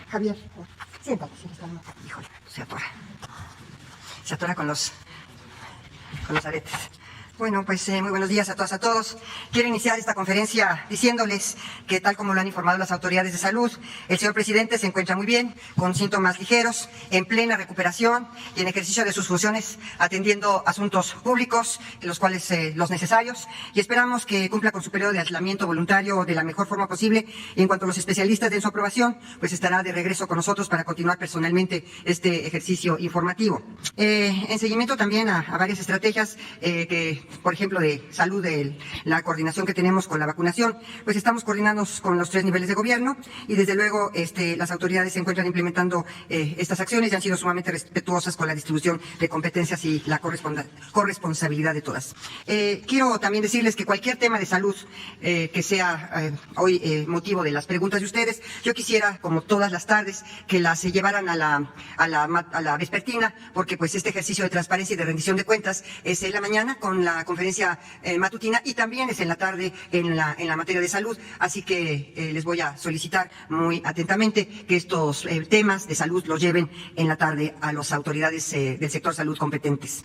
Javier. Javier, siéntate, híjole, se atora con los aretes. Bueno, pues muy buenos días a todas, a todos. Quiero iniciar esta conferencia diciéndoles que, tal como lo han informado las autoridades de salud, el señor presidente se encuentra muy bien, con síntomas ligeros, en plena recuperación y en ejercicio de sus funciones, atendiendo asuntos públicos, los cuales los necesarios, y esperamos que cumpla con su periodo de aislamiento voluntario de la mejor forma posible. Y en cuanto a los especialistas den su aprobación, pues estará de regreso con nosotros para continuar personalmente este ejercicio informativo. En seguimiento también a varias estrategias por ejemplo, de salud, de la coordinación que tenemos con la vacunación, pues estamos coordinados con los 3 niveles de gobierno y desde luego las autoridades se encuentran implementando estas acciones y han sido sumamente respetuosas con la distribución de competencias y la corresponsabilidad de todas. Quiero también decirles que cualquier tema de salud que sea hoy motivo de las preguntas de ustedes, yo quisiera, como todas las tardes, que las llevaran a la vespertina, porque pues este ejercicio de transparencia y de rendición de cuentas es en la mañana con la conferencia matutina y también es en la tarde en la materia de salud, así que les voy a solicitar muy atentamente que estos temas de salud los lleven en la tarde a las autoridades del sector salud competentes.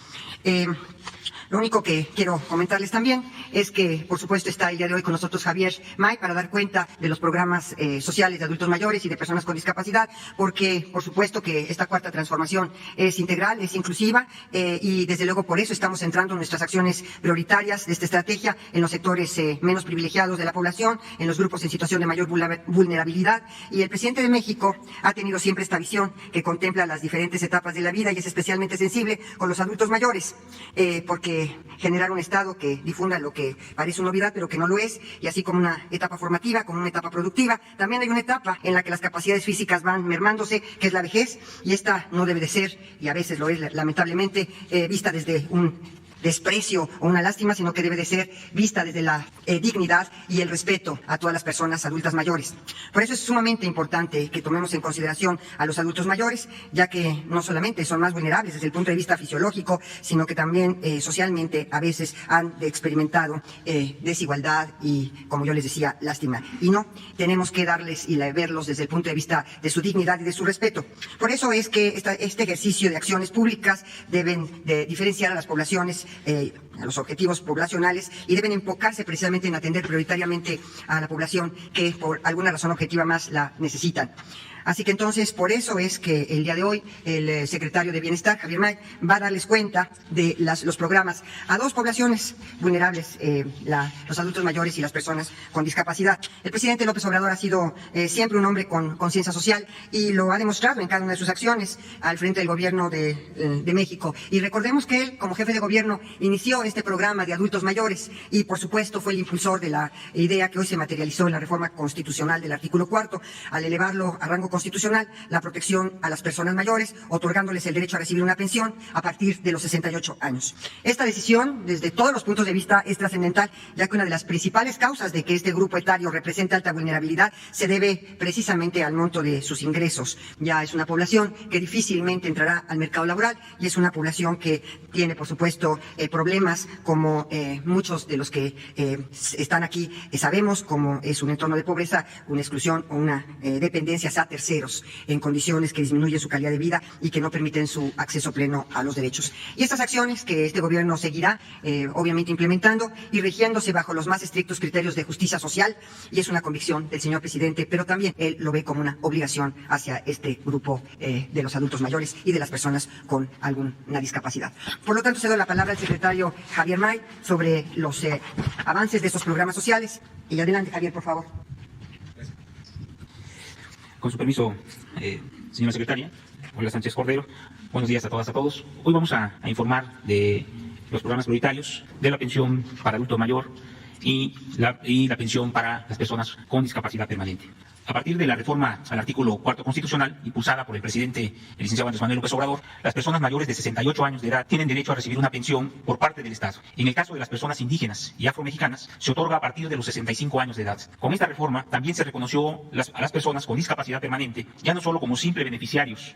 Lo único que quiero comentarles también es que, por supuesto, está el día de hoy con nosotros Javier May para dar cuenta de los programas sociales de adultos mayores y de personas con discapacidad, porque, por supuesto, que esta cuarta transformación es integral, es inclusiva y, desde luego, por eso estamos centrando nuestras acciones prioritarias de esta estrategia en los sectores menos privilegiados de la población, en los grupos en situación de mayor vulnerabilidad. Y el presidente de México ha tenido siempre esta visión que contempla las diferentes etapas de la vida y es especialmente sensible con los adultos mayores, porque generar un Estado que difunda lo que parece una novedad, pero que no lo es, y así como una etapa formativa, como una etapa productiva, también hay una etapa en la que las capacidades físicas van mermándose, que es la vejez, y esta no debe de ser, y a veces lo es lamentablemente, vista desde un desprecio o una lástima, sino que debe de ser vista desde la dignidad y el respeto a todas las personas adultas mayores. Por eso es sumamente importante que tomemos en consideración a los adultos mayores, ya que no solamente son más vulnerables desde el punto de vista fisiológico, sino que también socialmente a veces han experimentado desigualdad y, como yo les decía, lástima. Y no, tenemos que darles y verlos desde el punto de vista de su dignidad y de su respeto. Por eso es que este ejercicio de acciones públicas deben de diferenciar a las poblaciones, a los objetivos poblacionales, y deben enfocarse precisamente en atender prioritariamente a la población que por alguna razón objetiva más la necesitan. Así que entonces, por eso es que el día de hoy el secretario de Bienestar, Javier May, va a darles cuenta de los programas a 2 poblaciones vulnerables, los adultos mayores y las personas con discapacidad. El presidente López Obrador ha sido siempre un hombre con conciencia social y lo ha demostrado en cada una de sus acciones al frente del gobierno de México. Y recordemos que él, como jefe de gobierno, inició este programa de adultos mayores y, por supuesto, fue el impulsor de la idea que hoy se materializó en la reforma constitucional del artículo 4, al elevarlo a rango constitucional la protección a las personas mayores, otorgándoles el derecho a recibir una pensión a partir de los 68 años. Esta decisión, desde todos los puntos de vista, es trascendental, ya que una de las principales causas de que este grupo etario represente alta vulnerabilidad se debe precisamente al monto de sus ingresos. Ya es una población que difícilmente entrará al mercado laboral y es una población que tiene, por supuesto, problemas como muchos de los que están aquí sabemos, como es un entorno de pobreza, una exclusión o una dependencia a terceros en condiciones que disminuyen su calidad de vida y que no permiten su acceso pleno a los derechos. Y estas acciones que este gobierno seguirá obviamente implementando y rigiéndose bajo los más estrictos criterios de justicia social, y es una convicción del señor presidente, pero también él lo ve como una obligación hacia este grupo de los adultos mayores y de las personas con alguna discapacidad. Por lo tanto, cedo la palabra al secretario Javier May sobre los avances de estos programas sociales. Y adelante, Javier, por favor. Con su permiso, señora secretaria, Olga Sánchez Cordero, buenos días a todas, a todos. Hoy vamos a informar de los programas prioritarios de la pensión para adulto mayor y la pensión para las personas con discapacidad permanente. A partir de la reforma al artículo 4 constitucional, impulsada por el presidente, el licenciado Andrés Manuel López Obrador, las personas mayores de 68 años de edad tienen derecho a recibir una pensión por parte del Estado. En el caso de las personas indígenas y afromexicanas, se otorga a partir de los 65 años de edad. Con esta reforma también se reconoció a las personas con discapacidad permanente, ya no solo como simples beneficiarios,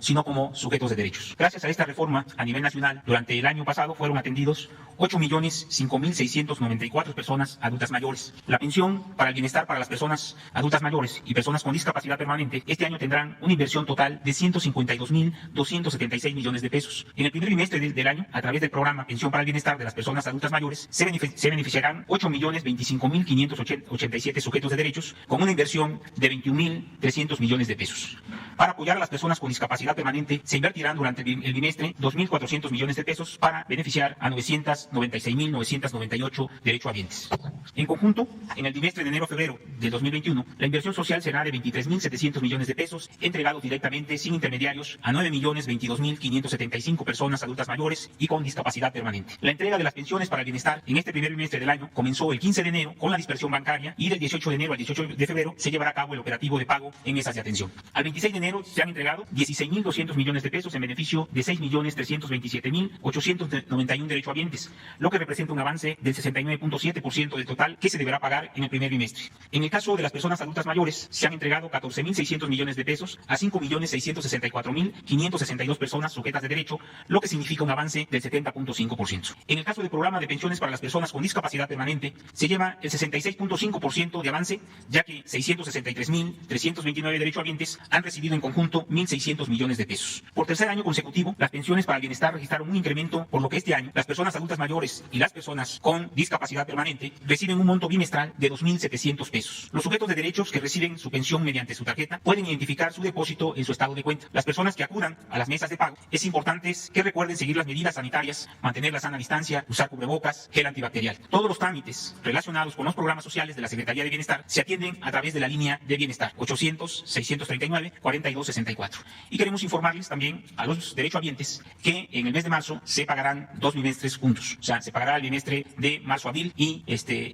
sino como sujetos de derechos. Gracias a esta reforma, a nivel nacional, durante el año pasado fueron atendidos 8.005.694 personas adultas mayores. La pensión para el bienestar para las personas adultas mayores y personas con discapacidad permanente este año tendrán una inversión total de 152.276 millones de pesos. En el primer trimestre del año, a través del programa Pensión para el Bienestar de las Personas Adultas Mayores, se beneficiarán 8.025.587 sujetos de derechos con una inversión de 21.300 millones de pesos. Para apoyar a las personas con discapacidad permanente, se invertirán durante el bimestre 2.400 millones de pesos para beneficiar a 996.998 derechohabientes. En conjunto, en el bimestre de enero-febrero del 2021, la inversión social será de 23.700 millones de pesos entregados directamente sin intermediarios a 9.022.575 personas adultas mayores y con discapacidad permanente. La entrega de las pensiones para el bienestar en este primer bimestre del año comenzó el 15 de enero con la dispersión bancaria y del 18 de enero al 18 de febrero se llevará a cabo el operativo de pago en mesas de atención. Al 26 de enero se han entregado 16.200 millones de pesos en beneficio de 6.327.891 derechohabientes, lo que representa un avance del 69.7% del total que se deberá pagar en el primer bimestre. En el caso de las personas adultas mayores, se han entregado 14.600 millones de pesos a 5.664.562 personas sujetas de derecho, lo que significa un avance del 70.5%. En el caso del programa de pensiones para las personas con discapacidad permanente, se lleva el 66.5% de avance, ya que 663.329 derechohabientes han recibido en conjunto 1.600 millones de pesos. Por tercer año consecutivo, las pensiones para el bienestar registraron un incremento, por lo que este año las personas adultas mayores y las personas con discapacidad permanente reciben un monto bimestral de 2.700 pesos. Los sujetos de derechos que reciben su pensión mediante su tarjeta pueden identificar su depósito en su estado de cuenta. Las personas que acudan a las mesas de pago, es importante que recuerden seguir las medidas sanitarias, mantener la sana distancia, usar cubrebocas, gel antibacterial. Todos los trámites relacionados con los programas sociales de la Secretaría de Bienestar se atienden a través de la línea de bienestar 800-639-4264. Y queremos informarles también a los derechohabientes que en el mes de marzo se pagarán 2 bimestres juntos. O sea, se pagará el bimestre de marzo-abril y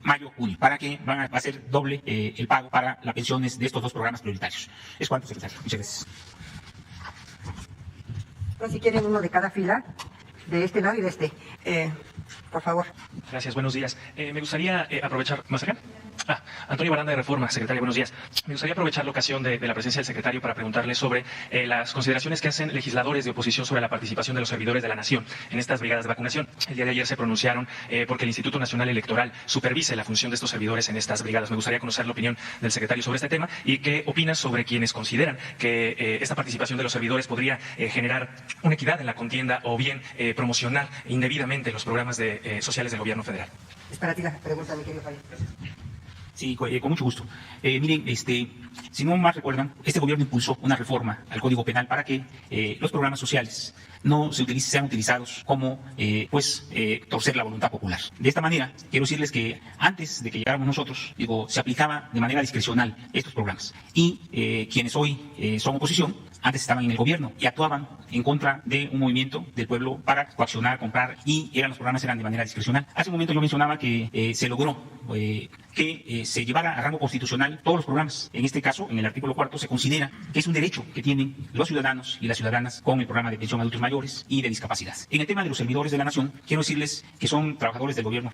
mayo-junio, para que va a ser doble el pago para las pensiones de estos dos programas prioritarios. Es cuanto, secretario. Muchas gracias. Pues si quieren uno de cada fila, de este lado y de este. Por favor. Gracias, buenos días. Me gustaría aprovechar... ¿Más acá? Antonio Baranda de Reforma, secretario, buenos días. Me gustaría aprovechar la ocasión de la presencia del secretario para preguntarle sobre las consideraciones que hacen legisladores de oposición sobre la participación de los servidores de la Nación en estas brigadas de vacunación. El día de ayer se pronunciaron porque el Instituto Nacional Electoral supervise la función de estos servidores en estas brigadas. Me gustaría conocer la opinión del secretario sobre este tema y qué opinas sobre quienes consideran que esta participación de los servidores podría generar una equidad en la contienda o bien promocionar indebidamente los programas sociales del gobierno federal. Es para ti la pregunta, mi querido Javier. Sí, con mucho gusto. Miren, si no más recuerdan, este gobierno impulsó una reforma al Código Penal para que los programas sociales no sean utilizados como torcer la voluntad popular. De esta manera, quiero decirles que antes de que llegáramos nosotros, se aplicaba de manera discrecional estos programas. Y quienes hoy son oposición, antes estaban en el gobierno y actuaban en contra de un movimiento del pueblo para coaccionar, comprar, y los programas eran de manera discrecional. Hace un momento yo mencionaba que se logró que se llevara a rango constitucional todos los programas. En este caso, en el artículo 4, se considera que es un derecho que tienen los ciudadanos y las ciudadanas con el programa de pensión a adultos mayores y de discapacidad. En el tema de los servidores de la Nación, quiero decirles que son trabajadores del gobierno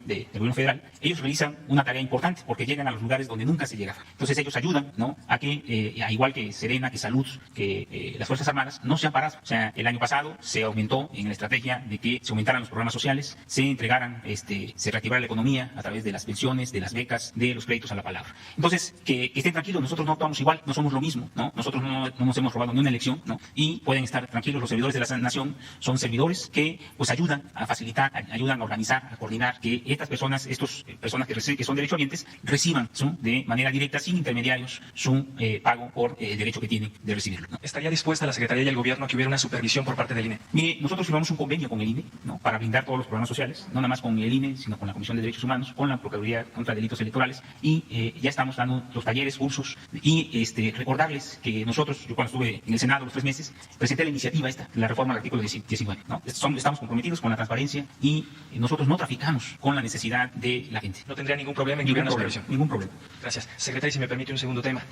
federal. Ellos realizan una tarea importante porque llegan a los lugares donde nunca se llegaba. Entonces ellos ayudan, ¿no?, a que, igual que Serena, que Salud, que las Fuerzas Armadas, no sean parados. O sea, el año pasado se aumentó en la estrategia de que se aumentaran los programas sociales, se entregaran, se reactivara la economía a través de las pensiones, de las becas, de los créditos a la palabra. Entonces, que estén tranquilos, nosotros no actuamos igual, no somos lo mismo, ¿no? Nosotros no nos hemos robado ni una elección, ¿no? Y pueden estar tranquilos, los servidores de la Nación son servidores que pues ayudan a facilitar, ayudan a organizar, a coordinar que estas personas, que son derechohabientes, reciban de manera directa, sin intermediarios, su pago por el derecho que tienen de recibirlo, ¿no? ¿Estaría dispuesta la Secretaría y el Gobierno a que hubiera una supervisión por parte del INE? Mire, nosotros firmamos un convenio con el INE, ¿no?, para brindar todos los programas sociales, no nada más con el INE, sino con la Comisión de Derechos Humanos, con la Procuraduría contra Delitos Electorales, y ya estamos dando los talleres, cursos, y recordarles que nosotros, yo cuando estuve en el Senado los 3 meses, presenté la iniciativa la reforma al artículo 19, ¿no? Estamos comprometidos con la transparencia y nosotros no traficamos con la necesidad de la gente. ¿No tendría ningún problema en que hubiera una supervisión? Ningún problema. Gracias. Secretario, si me permite un segundo tema.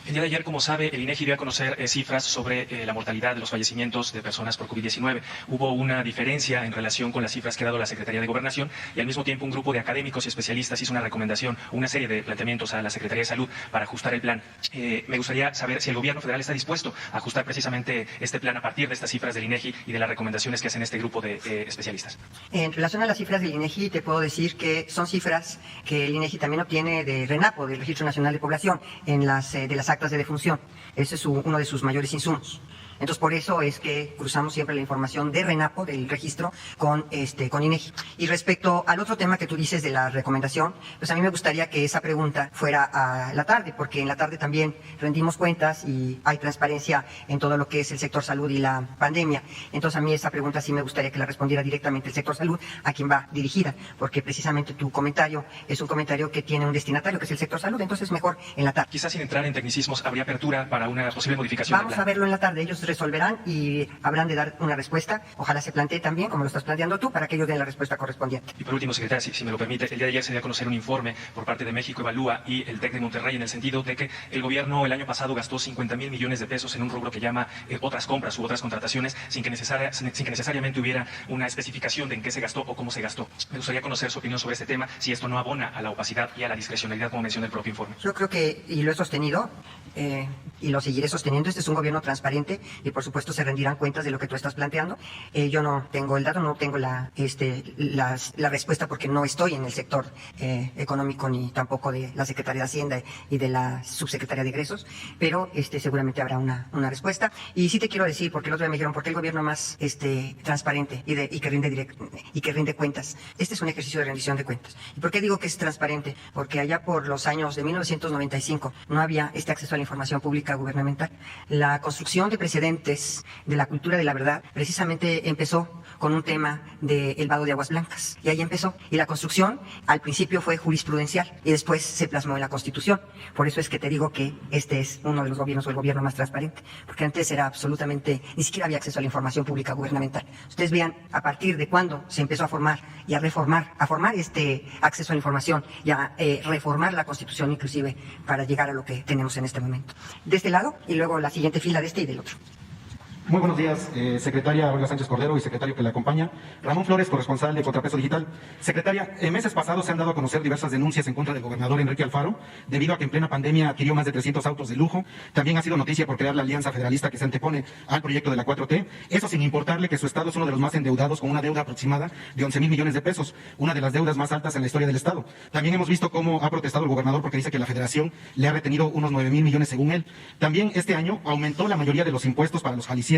El día de ayer, como sabe, el INEGI dio a conocer cifras sobre la mortalidad de los fallecimientos de personas por COVID-19. Hubo una diferencia en relación con las cifras que ha dado la Secretaría de Gobernación y al mismo tiempo un grupo de académicos y especialistas hizo una recomendación, una serie de planteamientos a la Secretaría de Salud para ajustar el plan. Me gustaría saber si el gobierno federal está dispuesto a ajustar precisamente este plan a partir de estas cifras del INEGI y de las recomendaciones que hacen este grupo de especialistas. En relación a las cifras del INEGI, te puedo decir que son cifras que el INEGI también obtiene de RENAPO, del Registro Nacional de Población, en las de las actas de defunción. Ese es uno de sus mayores insumos. Entonces, por eso es que cruzamos siempre la información de RENAPO, del registro, con INEGI. Y respecto al otro tema que tú dices de la recomendación, pues a mí me gustaría que esa pregunta fuera a la tarde, porque en la tarde también rendimos cuentas y hay transparencia en todo lo que es el sector salud y la pandemia. Entonces, a mí esa pregunta sí me gustaría que la respondiera directamente el sector salud, a quien va dirigida, porque precisamente tu comentario es un comentario que tiene un destinatario, que es el sector salud, entonces mejor en la tarde. Quizás sin entrar en tecnicismos, ¿habría apertura para una posible modificación del Vamos plan? a verlo en la tarde. Ellos resolverán y habrán de dar una respuesta. Ojalá se plantee también, como lo estás planteando tú, para que ellos den la respuesta correspondiente. Y por último, secretaria, si me lo permite, el día de ayer se dio a conocer un informe por parte de México Evalúa y el TEC de Monterrey en el sentido de que el gobierno el año pasado gastó 50,000 millones de pesos en un rubro que llama otras compras u otras contrataciones sin que necesariamente hubiera una especificación de en qué se gastó o cómo se gastó. Me gustaría conocer su opinión sobre este tema, si esto no abona a la opacidad y a la discrecionalidad, como menciona el propio informe. Yo creo que, y lo he sostenido, y lo seguiré sosteniendo, este es un gobierno transparente y por supuesto se rendirán cuentas de lo que tú estás planteando. Yo no tengo el dato, no tengo la respuesta porque no estoy en el sector económico ni tampoco de la Secretaría de Hacienda y de la Subsecretaría de Egresos, pero seguramente habrá una respuesta. Y sí te quiero decir, porque el otro día me dijeron, ¿por qué el gobierno más transparente y que rinde cuentas? Este es un ejercicio de rendición de cuentas. ¿Y por qué digo que es transparente? Porque allá por los años de 1995 no había este acceso a la información pública gubernamental. La construcción de precedentes de la cultura de la verdad precisamente empezó con un tema del vado de aguas blancas. Y ahí empezó. Y la construcción al principio fue jurisprudencial y después se plasmó en la Constitución. Por eso es que te digo que este es uno de los gobiernos o el gobierno más transparente. Porque antes era absolutamente, ni siquiera había acceso a la información pública gubernamental. Ustedes vean a partir de cuándo se empezó a formar y a formar este acceso a la información y a reformar la Constitución inclusive para llegar a lo que tenemos en este momento. De este lado y luego la siguiente fila de este y del otro. Muy buenos días, secretaria Olga Sánchez Cordero y secretario que la acompaña. Ramón Flores, corresponsal de Contrapeso Digital. Secretaria, en meses pasados se han dado a conocer diversas denuncias en contra del gobernador Enrique Alfaro, debido a que en plena pandemia adquirió más de 300 autos de lujo. También ha sido noticia por crear la alianza federalista que se antepone al proyecto de la 4T. Eso sin importarle que su estado es uno de los más endeudados, con una deuda aproximada de 11,000 millones de pesos, una de las deudas más altas en la historia del estado. También hemos visto cómo ha protestado el gobernador porque dice que la federación le ha retenido unos 9,000 millones según él. También este año aumentó la mayoría de los impuestos para los jaliscienses.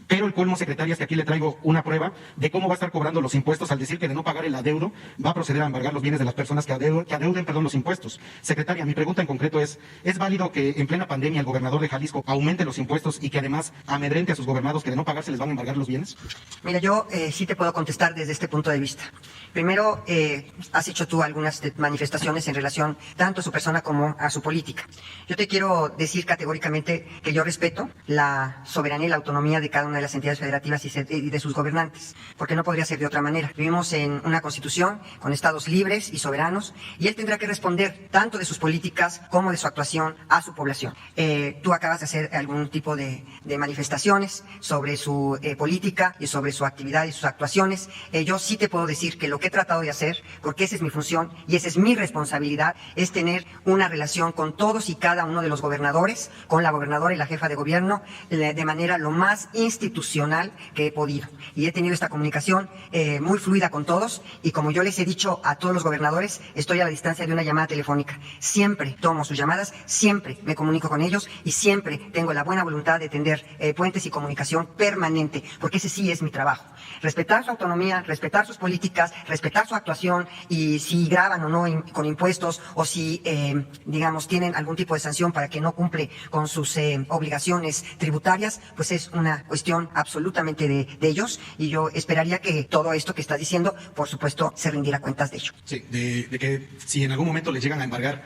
Pero el colmo, secretaria, es que aquí le traigo una prueba de cómo va a estar cobrando los impuestos al decir que de no pagar el adeudo va a proceder a embargar los bienes de las personas que adeuden los impuestos. Secretaria, mi pregunta en concreto ¿es válido que en plena pandemia el gobernador de Jalisco aumente los impuestos y que además amedrente a sus gobernados que de no pagar se les van a embargar los bienes? Mira, yo sí te puedo contestar desde este punto de vista. Primero, has hecho tú algunas manifestaciones en relación tanto a su persona como a su política. Yo te quiero decir categóricamente que yo respeto la soberanía y la autonomía de cada una de las entidades federativas y de sus gobernantes, porque no podría ser de otra manera. Vivimos en una constitución con estados libres y soberanos, y él tendrá que responder tanto de sus políticas como de su actuación a su población. Tú acabas de hacer algún tipo de manifestaciones sobre su política y sobre su actividad y sus actuaciones. Yo sí te puedo decir que lo que he tratado de hacer, porque esa es mi función y esa es mi responsabilidad, es tener una relación con todos y cada uno de los gobernadores, con la gobernadora y la jefa de gobierno, de manera lo más institucional que he podido. Y he tenido esta comunicación muy fluida con todos, y como yo les he dicho a todos los gobernadores, estoy a la distancia de una llamada telefónica. Siempre tomo sus llamadas, siempre me comunico con ellos y siempre tengo la buena voluntad de tender puentes y comunicación permanente, porque ese sí es mi trabajo. Respetar su autonomía, respetar sus políticas, respetar su actuación, y si graban o no con impuestos, o si, digamos, tienen algún tipo de sanción para que no cumple con sus obligaciones tributarias, pues es una cuestión absolutamente de ellos, y yo esperaría que todo esto que estás diciendo, por supuesto, se rindiera cuentas de ello. Sí, de que si en algún momento les llegan a embargar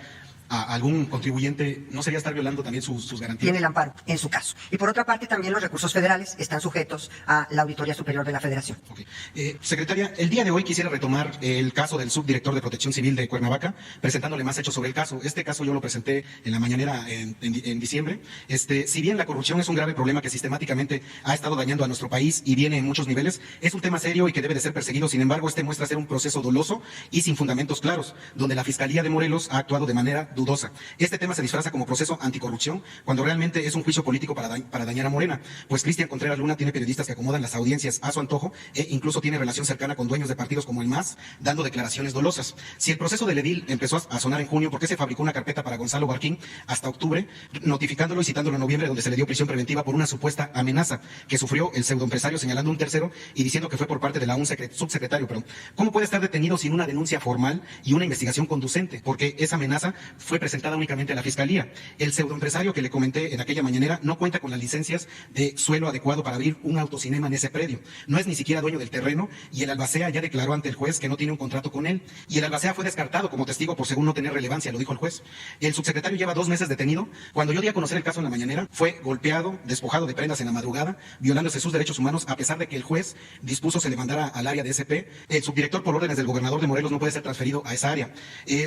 a algún contribuyente, ¿no sería estar violando también sus garantías? Tiene el amparo en su caso. Y por otra parte, también los recursos federales están sujetos a la Auditoría Superior de la Federación. Okay. Secretaria, el día de hoy quisiera retomar el caso del subdirector de Protección Civil de Cuernavaca, presentándole más hechos sobre el caso. Este caso yo lo presenté en la mañanera en diciembre. Si bien la corrupción es un grave problema que sistemáticamente ha estado dañando a nuestro país y viene en muchos niveles, es un tema serio y que debe de ser perseguido. Sin embargo, muestra ser un proceso doloso y sin fundamentos claros, donde la Fiscalía de Morelos ha actuado de manera dudosa. Este tema se disfraza como proceso anticorrupción, cuando realmente es un juicio político para dañar a Morena, pues Cristian Contreras Luna tiene periodistas que acomodan las audiencias a su antojo e incluso tiene relación cercana con dueños de partidos como el MAS, dando declaraciones dolosas. Si el proceso del edil empezó a sonar en junio, ¿por qué se fabricó una carpeta para Gonzalo Barquín hasta octubre, notificándolo y citándolo en noviembre, donde se le dio prisión preventiva por una supuesta amenaza que sufrió el pseudoempresario, señalando un tercero y diciendo que fue por parte de un subsecretario? ¿Cómo puede estar detenido sin una denuncia formal y una investigación conducente? Porque esa amenaza fue presentada únicamente a la Fiscalía. El pseudoempresario que le comenté en aquella mañanera no cuenta con las licencias de suelo adecuado para abrir un autocinema en ese predio. No es ni siquiera dueño del terreno y el albacea ya declaró ante el juez que no tiene un contrato con él. Y el albacea fue descartado como testigo por según no tener relevancia, lo dijo el juez. El subsecretario lleva 2 meses detenido. Cuando yo di a conocer el caso en la mañanera, fue golpeado, despojado de prendas en la madrugada, violándose sus derechos humanos, a pesar de que el juez dispuso se le mandara al área de SP. El subdirector, por órdenes del gobernador de Morelos, no puede ser transferido a esa área.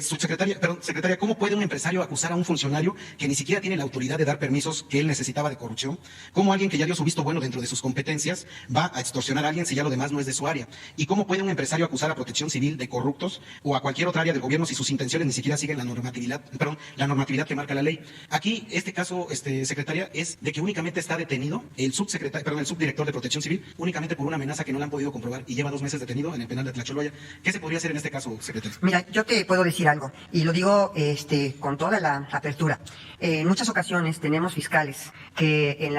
Secretaria, ¿cómo puede un empresario acusar a un funcionario que ni siquiera tiene la autoridad de dar permisos que él necesitaba de corrupción? ¿Cómo alguien que ya dio su visto bueno dentro de sus competencias va a extorsionar a alguien si ya lo demás no es de su área? ¿Y cómo puede un empresario acusar a Protección Civil de corruptos o a cualquier otra área del gobierno si sus intenciones ni siquiera siguen la normatividad que marca la ley? Aquí, este caso, secretaria, es de que únicamente está detenido el subdirector de Protección Civil, únicamente por una amenaza que no la han podido comprobar y lleva 2 meses detenido en el penal de Tlacholoya. ¿Qué se podría hacer en este caso, secretaria? Mira, yo te puedo decir algo, y lo digo con toda la apertura. En muchas ocasiones tenemos fiscales que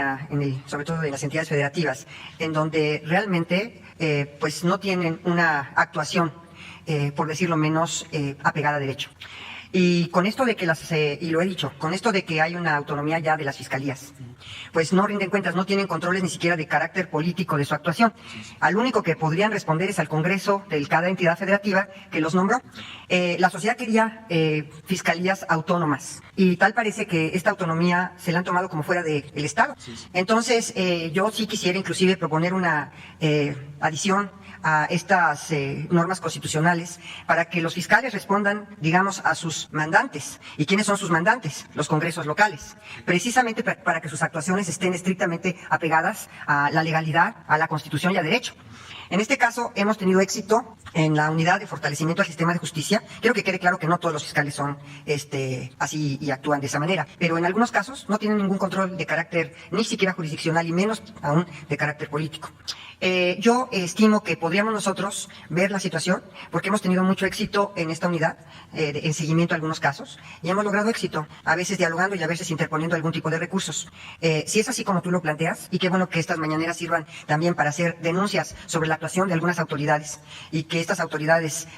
sobre todo en las entidades federativas, en donde realmente pues no tienen una actuación, por decirlo menos, apegada a derecho. Y con esto de que y lo he dicho, con esto de que hay una autonomía ya de las fiscalías, pues no rinden cuentas, no tienen controles ni siquiera de carácter político de su actuación. Al único que podrían responder es al Congreso de cada entidad federativa que los nombró. La sociedad quería fiscalías autónomas y tal parece que esta autonomía se la han tomado como fuera del Estado. Entonces, yo sí quisiera inclusive proponer una adición a estas normas constitucionales para que los fiscales respondan, digamos, a sus mandantes. ¿Y quiénes son sus mandantes? Los congresos locales. Precisamente para que sus actuaciones estén estrictamente apegadas a la legalidad, a la Constitución y a derecho. En este caso, hemos tenido éxito en la unidad de fortalecimiento al sistema de justicia. Quiero que quede claro que no todos los fiscales son así y actúan de esa manera, pero en algunos casos no tienen ningún control de carácter ni siquiera jurisdiccional y menos aún de carácter político. Yo estimo que podríamos nosotros ver la situación, porque hemos tenido mucho éxito en esta unidad, en seguimiento a algunos casos, y hemos logrado éxito, a veces dialogando y a veces interponiendo algún tipo de recursos. Si es así como tú lo planteas, y qué bueno que estas mañaneras sirvan también para hacer denuncias sobre la actuación de algunas autoridades, y que estas autoridades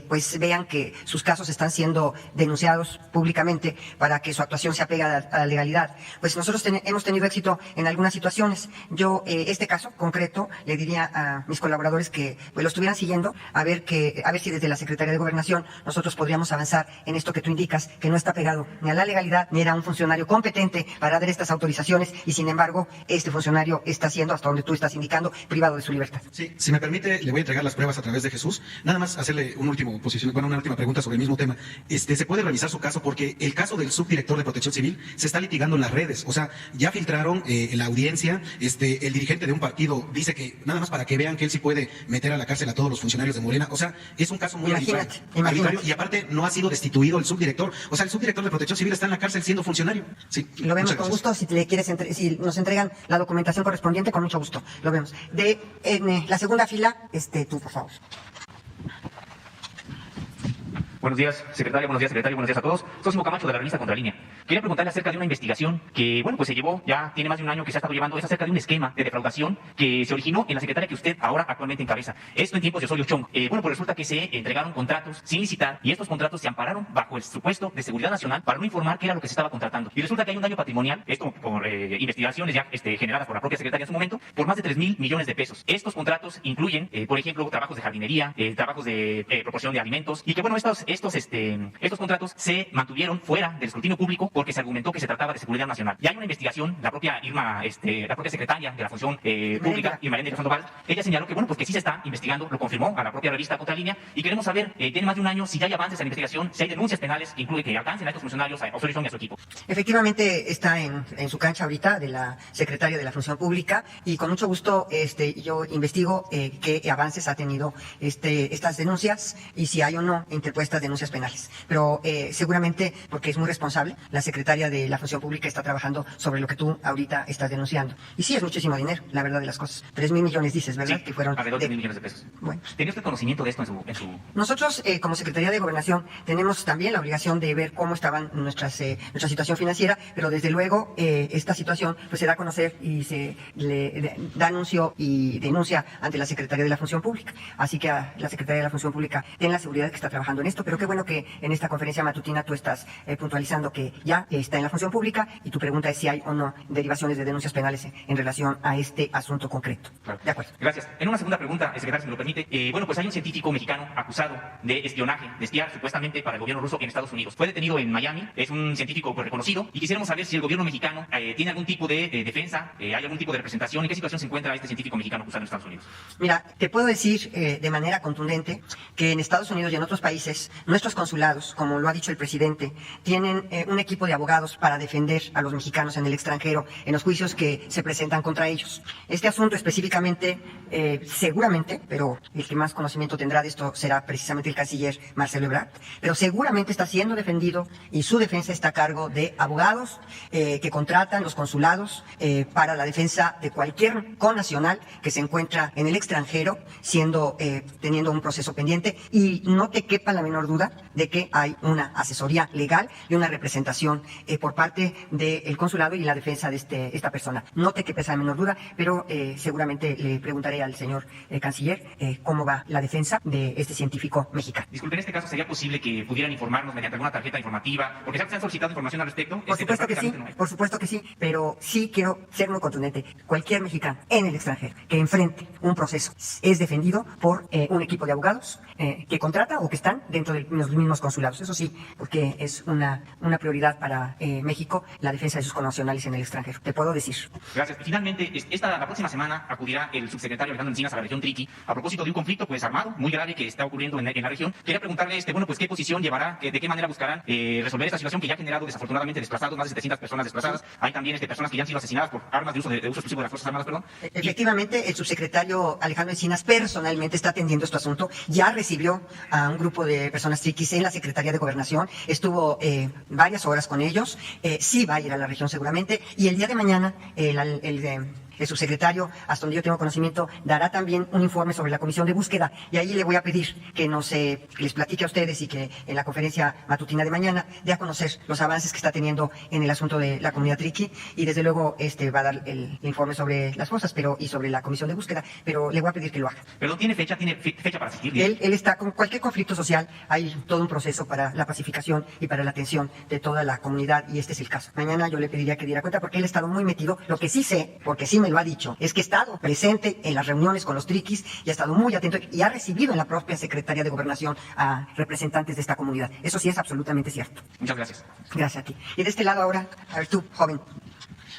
pues vean que sus casos están siendo denunciados públicamente para que su actuación se apegue a la legalidad. Pues nosotros hemos tenido éxito en algunas situaciones. Yo, este caso concreto, le diría a mis colaboradores que pues lo estuvieran siguiendo, a ver si desde la Secretaría de Gobernación nosotros podríamos avanzar en esto que tú indicas, que no está pegado ni a la legalidad, ni era un funcionario competente para dar estas autorizaciones, y sin embargo, este funcionario está siendo, hasta donde tú estás indicando, privado de su libertad. Sí, si me permite, le voy a entregar las pruebas a través de Jesús. Nada más hacerle una última pregunta sobre el mismo tema. Se puede revisar su caso porque el caso del subdirector de Protección Civil se está litigando en las redes. O sea, ya filtraron en la audiencia, el dirigente de un partido dice que nada más para que vean que él sí puede meter a la cárcel a todos los funcionarios de Morena. O sea, es un caso muy arbitrario. Y aparte no ha sido destituido el subdirector. O sea, el subdirector de Protección Civil está en la cárcel siendo funcionario. Sí. Lo vemos con gusto. Si si nos entregan la documentación correspondiente, con mucho gusto. Lo vemos. En la segunda fila, tú, por favor. Buenos días, secretaria, buenos días, secretario, buenos días a todos. Sosimo Camacho de la revista Contralínea. Quería preguntarle acerca de una investigación que, bueno, pues se llevó, ya tiene más de un año que se ha estado llevando, es acerca de un esquema de defraudación que se originó en la secretaria que usted ahora actualmente encabeza. Esto en tiempos de Osorio Chong. Bueno, pues resulta que se entregaron contratos sin licitar y estos contratos se ampararon bajo el supuesto de seguridad nacional para no informar qué era lo que se estaba contratando. Y resulta que hay un daño patrimonial, esto por investigaciones ya generadas por la propia secretaria en su momento, por más de 3,000 millones de pesos. Estos contratos incluyen, por ejemplo, trabajos de jardinería, trabajos de proporción de alimentos, y que, bueno, estos estos contratos se mantuvieron fuera del escrutinio público porque se argumentó que se trataba de seguridad nacional. Ya hay una investigación, la propia Irma, la propia secretaria de la Función Pública, Irma Heréndira Sandoval, ella señaló que, bueno, pues que sí se está investigando, lo confirmó a la propia revista Contralínea, y queremos saber, tiene más de un año, si ya hay avances en la investigación, si hay denuncias penales que incluye que alcancen a estos funcionarios, a Osorio y a su equipo. Efectivamente está en su cancha ahorita de la secretaria de la Función Pública, y con mucho gusto yo investigo qué avances ha tenido estas denuncias y si hay o no interpuestas denuncias penales. Pero seguramente, porque es muy responsable, la secretaria de la Función Pública está trabajando sobre lo que tú ahorita estás denunciando. Y sí, es muchísimo dinero, la verdad de las cosas. 3,000 millones dices, ¿verdad? Sí, que fueron alrededor de 1,000 millones de pesos. Bueno. ¿Tenía usted conocimiento de esto en su... Nosotros, como Secretaría de Gobernación, tenemos también la obligación de ver cómo estaban nuestra situación financiera, pero desde luego esta situación pues se da a conocer y se le da anuncio y denuncia ante la Secretaría de la Función Pública. Así que a la Secretaría de la Función Pública ten la seguridad de que está trabajando en esto, pero qué bueno que en esta conferencia matutina tú estás puntualizando que ya está en la Función Pública, y tu pregunta es si hay o no derivaciones de denuncias penales en relación a este asunto concreto. Claro. De acuerdo. Gracias. En una segunda pregunta, secretario, si me lo permite, bueno, pues hay un científico mexicano acusado de espionaje, de espiar supuestamente para el gobierno ruso en Estados Unidos. Fue detenido en Miami, es un científico pues, reconocido, y quisiéramos saber si el gobierno mexicano tiene algún tipo de defensa, hay algún tipo de representación, en qué situación se encuentra este científico mexicano acusado en Estados Unidos. Mira, te puedo decir de manera contundente que en Estados Unidos y en otros países, nuestros consulados, como lo ha dicho el presidente, tienen un equipo de abogados para defender a los mexicanos en el extranjero en los juicios que se presentan contra ellos. Este asunto específicamente, seguramente, pero el que más conocimiento tendrá de esto será precisamente el canciller Marcelo Ebrard, pero seguramente está siendo defendido y su defensa está a cargo de abogados que contratan los consulados para la defensa de cualquier connacional que se encuentra en el extranjero teniendo un proceso pendiente, y no te quepa la menor duda de que hay una asesoría legal y una representación por parte del consulado y la defensa de esta persona. No te quepa esa menor duda, pero seguramente le preguntaré al señor canciller cómo va la defensa de este científico mexicano. Disculpe, en este caso, ¿sería posible que pudieran informarnos mediante alguna tarjeta informativa? Porque ya se han solicitado información al respecto. Por supuesto que sí, por supuesto que sí, pero sí quiero ser muy contundente. Cualquier mexicano en el extranjero que enfrente un proceso es defendido por un equipo de abogados que contrata o que están dentro de los mismos consulados. Eso sí, porque es una prioridad para México la defensa de sus connacionales en el extranjero. Te puedo decir. Gracias. Y finalmente, la próxima semana acudirá el subsecretario Alejandro Encinas a la región Triqui a propósito de un conflicto pues armado muy grave que está ocurriendo en la región. Quería preguntarle, bueno, pues qué posición llevará, de qué manera buscarán resolver esta situación que ya ha generado desafortunadamente desplazados, más de 700 personas desplazadas. Hay también personas que ya han sido asesinadas por armas de uso exclusivo de las Fuerzas Armadas, perdón. Efectivamente, el subsecretario Alejandro Encinas personalmente está atendiendo este asunto. Ya recibió a un grupo de personas triquis en la Secretaría de Gobernación, estuvo varias horas con ellos, sí va a ir a la región seguramente, y el día de mañana el subsecretario, hasta donde yo tengo conocimiento, dará también un informe sobre la comisión de búsqueda, y ahí le voy a pedir que les platique a ustedes y que en la conferencia matutina de mañana dé a conocer los avances que está teniendo en el asunto de la comunidad triqui, y desde luego va a dar el informe sobre las cosas y sobre la comisión de búsqueda, pero le voy a pedir que lo haga. Perdón, ¿tiene fecha para asistir? Él está con cualquier conflicto social, hay todo un proceso para la pacificación y para la atención de toda la comunidad, y este es el caso. Mañana yo le pediría que diera cuenta, porque él ha estado muy metido. Lo que sí sé, porque sí me lo ha dicho, es que ha estado presente en las reuniones con los triquis y ha estado muy atento y ha recibido en la propia Secretaría de Gobernación a representantes de esta comunidad. Eso sí es absolutamente cierto. Muchas gracias. Gracias a ti. Y de este lado ahora, a ver tú, joven.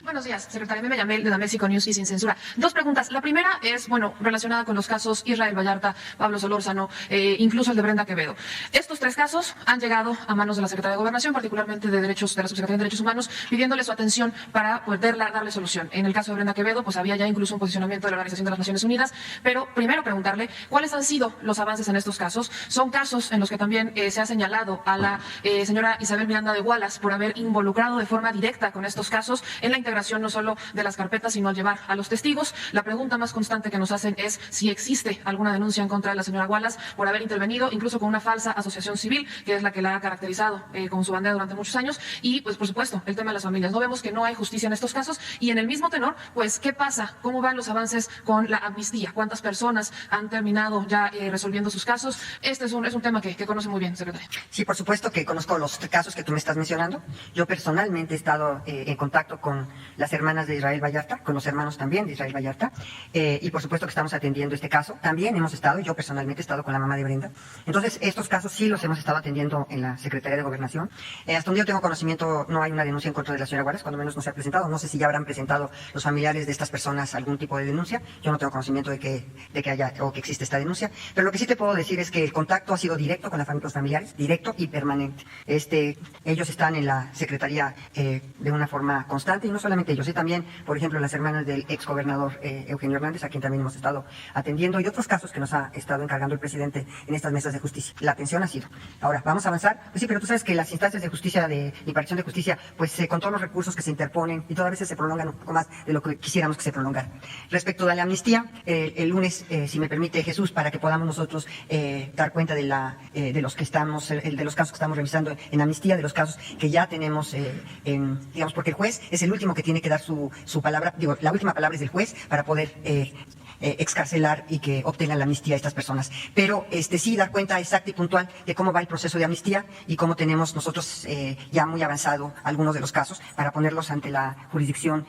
Buenos días, secretaria Meme Yamel de The Mexico News y Sin Censura. Dos preguntas. La primera es, relacionada con los casos Israel Vallarta, Pablo Solórzano, incluso el de Brenda Quevedo. Estos tres casos han llegado a manos de la Secretaría de Gobernación, particularmente de la Subsecretaría de Derechos Humanos, pidiéndole su atención para poder darle solución. En el caso de Brenda Quevedo, pues había ya incluso un posicionamiento de la Organización de las Naciones Unidas, pero primero preguntarle cuáles han sido los avances en estos casos. Son casos en los que también se ha señalado a la señora Isabel Miranda de Wallace por haber involucrado de forma directa con estos casos en la integración no solo de las carpetas, sino al llevar a los testigos. La pregunta más constante que nos hacen es si existe alguna denuncia en contra de la señora Wallace por haber intervenido, incluso con una falsa asociación civil, que es la que la ha caracterizado como su bandera durante muchos años. Y, pues, por supuesto, el tema de las familias. No vemos que no hay justicia en estos casos. Y en el mismo tenor, pues, ¿qué pasa? ¿Cómo van los avances con la amnistía? ¿Cuántas personas han terminado ya resolviendo sus casos? Este es un tema que conoce muy bien, secretaria. Sí, por supuesto que conozco los casos que tú me estás mencionando. Yo personalmente he estado en contacto con las hermanas de Israel Vallarta, con los hermanos también de Israel Vallarta, y por supuesto que estamos atendiendo este caso. También hemos estado, yo personalmente he estado con la mamá de Brenda. Entonces, estos casos sí los hemos estado atendiendo en la Secretaría de Gobernación. Hasta donde yo tengo conocimiento, no hay una denuncia en contra de la señora Juárez, cuando menos no se ha presentado. No sé si ya habrán presentado los familiares de estas personas algún tipo de denuncia. Yo no tengo conocimiento de que haya o que existe esta denuncia. Pero lo que sí te puedo decir es que el contacto ha sido directo con los familiares, directo y permanente. Ellos están en la Secretaría de una forma constante, y no solamente ellos, también, por ejemplo, las hermanas del exgobernador Eugenio Hernández, a quien también hemos estado atendiendo, y otros casos que nos ha estado encargando el presidente en estas mesas de justicia. La atención ha sido. Ahora, ¿vamos a avanzar? Pues sí, pero tú sabes que las instancias de justicia, de impartición de justicia, pues con todos los recursos que se interponen, y todas veces se prolongan un poco más de lo que quisiéramos que se prolongara. Respecto a la amnistía, el lunes, si me permite Jesús, para que podamos nosotros dar cuenta de los casos que estamos revisando en amnistía, de los casos que ya tenemos, digamos, porque el juez es el último que tiene que dar su palabra, digo, la última palabra es del juez para poder excarcelar y que obtengan la amnistía a estas personas. Pero sí dar cuenta exacta y puntual de cómo va el proceso de amnistía y cómo tenemos nosotros ya muy avanzado algunos de los casos para ponerlos ante la jurisdicción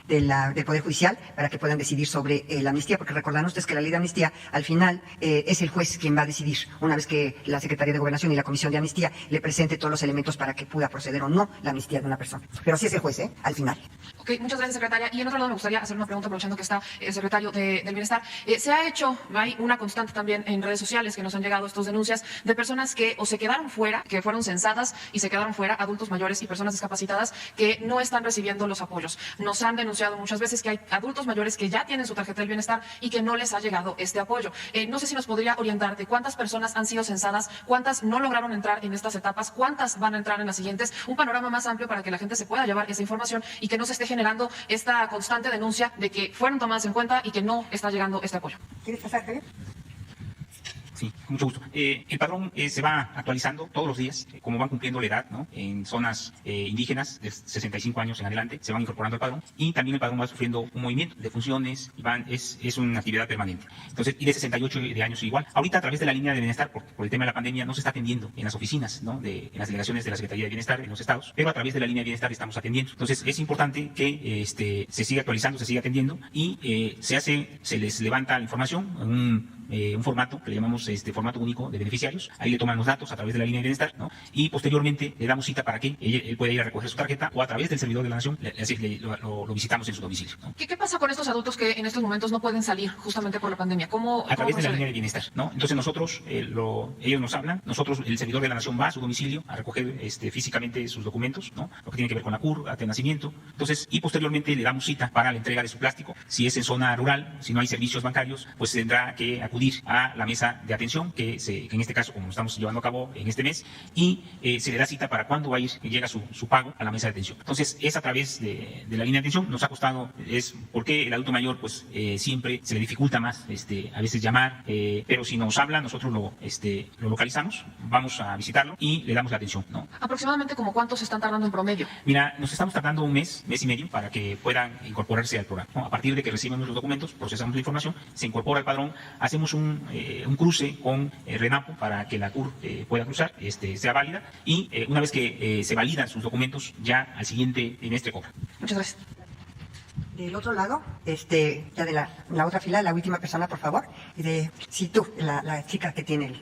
del Poder Judicial para que puedan decidir sobre la amnistía, porque recordarán ustedes que la ley de amnistía al final es el juez quien va a decidir, una vez que la Secretaría de Gobernación y la Comisión de Amnistía le presente todos los elementos para que pueda proceder o no la amnistía de una persona. Pero sí es el juez, al final. Ok, muchas gracias, secretaria. Y en otro lado me gustaría hacer una pregunta, aprovechando que está el secretario del Bienestar. Se ha hecho, hay una constante también en redes sociales que nos han llegado estas denuncias de personas que o se quedaron fuera, que fueron censadas y se quedaron fuera, adultos mayores y personas discapacitadas que no están recibiendo los apoyos. Nos han denunciado muchas veces que hay adultos mayores que ya tienen su tarjeta del bienestar y que no les ha llegado este apoyo. No sé si nos podría orientar de cuántas personas han sido censadas, cuántas no lograron entrar en estas etapas, cuántas van a entrar en las siguientes, un panorama más amplio para que la gente se pueda llevar esa información y que no se esté generando esta constante denuncia de que fueron tomadas en cuenta y que no está llegando este apoyo. ¿Quieres pasar, Javier? Sí, con mucho gusto. El padrón se va actualizando todos los días, como van cumpliendo la edad, ¿no? En zonas indígenas de 65 años en adelante se van incorporando al padrón, y también el padrón va sufriendo un movimiento de funciones y es una actividad permanente. Entonces, y de 68 de años igual. Ahorita, a través de la línea de bienestar, por el tema de la pandemia, no se está atendiendo en las oficinas, ¿no? En las delegaciones de la Secretaría de Bienestar en los estados, pero a través de la línea de bienestar estamos atendiendo. Entonces, es importante que se siga actualizando, se siga atendiendo, y se les levanta la información en un formato que le llamamos formato único de beneficiarios. Ahí le toman los datos a través de la línea de bienestar, ¿no? Y posteriormente le damos cita para que él pueda ir a recoger su tarjeta, o a través del servidor de la Nación lo visitamos en su domicilio, ¿no? ¿Qué pasa con estos adultos que en estos momentos no pueden salir justamente por la pandemia? A través de la línea de bienestar, ¿no? Entonces nosotros, ellos nos hablan, nosotros, el servidor de la Nación va a su domicilio a recoger físicamente sus documentos, ¿no? Lo que tiene que ver con la CUR, acta de nacimiento. Entonces, y posteriormente le damos cita para la entrega de su plástico. Si es en zona rural, si no hay servicios bancarios, pues tendrá que acudir a la mesa de atención, que en este caso, como lo estamos llevando a cabo en este mes, y se le da cita para cuándo va a ir, llega su pago a la mesa de atención. Entonces, es a través de la línea de atención. Nos ha costado, es porque el adulto mayor, pues siempre se le dificulta más a veces llamar, pero si nos habla, nosotros lo localizamos, vamos a visitarlo y le damos la atención, ¿no? Aproximadamente, ¿como cuánto se están tardando en promedio? Mira, nos estamos tardando un mes y medio para que puedan incorporarse al programa, ¿no? A partir de que reciban los documentos, procesamos la información, se incorpora al padrón, hacemos un cruce con RENAPO para que la CUR pueda cruzar, sea válida, y una vez que se validan sus documentos, ya al siguiente trimestre cobra. Muchas gracias. Del otro lado, ya de la otra fila, la última persona, por favor. Sí, tú, la chica que tiene